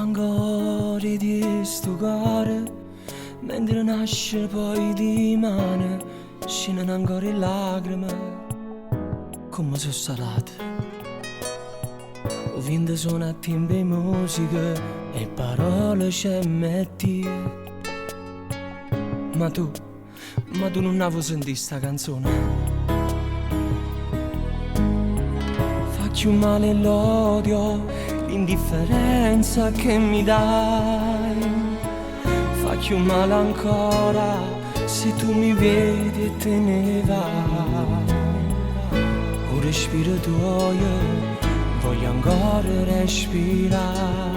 ancora di sto cuore, mentre nasce poi di mano, scendono ancora le lacrime, come sono salate. O vento suona a timbre musica e parole c'è metti. Ma tu non avevo sentito sta canzone. Faccio male l'odio, l'indifferenza che mi dai. Faccio male ancora se tu mi vedi e te ne vai. Un respiro tuo voglio ancora respirare,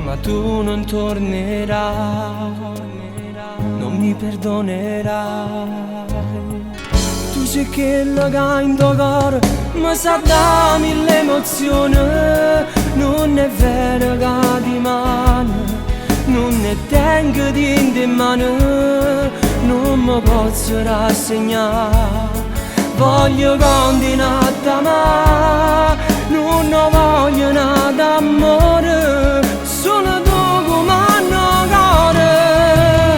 ma tu non tornerai, non mi perdonerai. Tu sei quello che ha in tuo cuore, ma sa da mille emozioni. Non è vero che ti mano, non ne tengo in mano, non mi posso rassegnare. Voglio continuare ad amare, non voglio nada d'amore, solo tu come hanno cuore.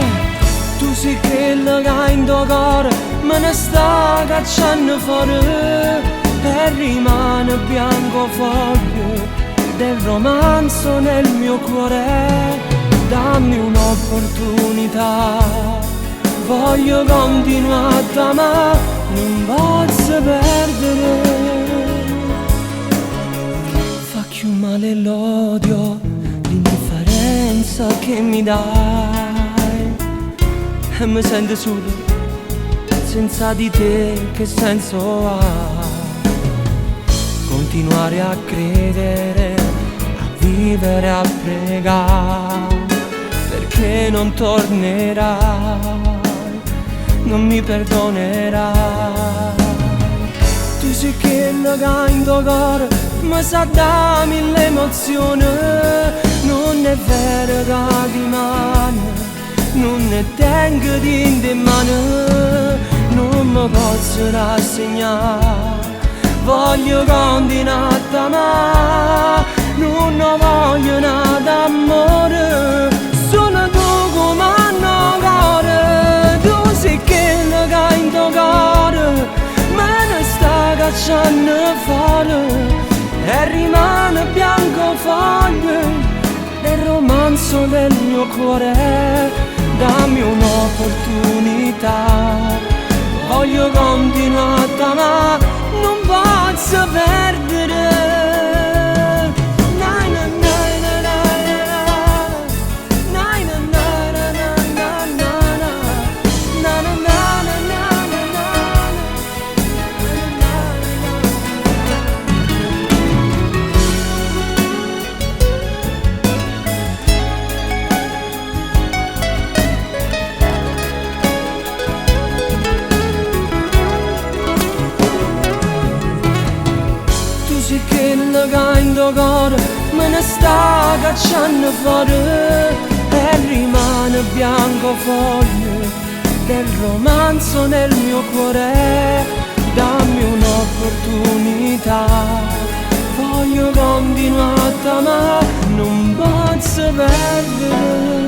Tu sei quello che hai in tuo cuore, me ne sta cacciando fuori e rimane bianco foglio del romanzo nel mio cuore. Dammi un'opportunità, voglio continuare ad amare, non posso perdere. Fa più male l'odio, l'indifferenza che mi dai, e mi sento solo, senza di te che senso ha? Continuare a credere, a vivere, a pregare, perché non tornerai, non mi perdonerai. Tu sei quello che ha in tuo cuore, ma sa da mille emozioni. Non è vero che ti mano, non ne tengo in mano, non mi posso rassegnare. Voglio continuare ad amare, non voglio nada d'amore, solo tu come hanno cuore. Tu sei quello che hai in tuo cuore, me ne sta cacciando fuori e rimane bianco foglio del romanzo del mio cuore. Dammi un'opportunità, voglio continuare ad amare, non posso perdere. Quello che ha in tuo cuore, me ne sta cacciando fuori e rimane bianco foglio del romanzo nel mio cuore. Dammi un'opportunità, voglio continuare ad amare, non posso perdere.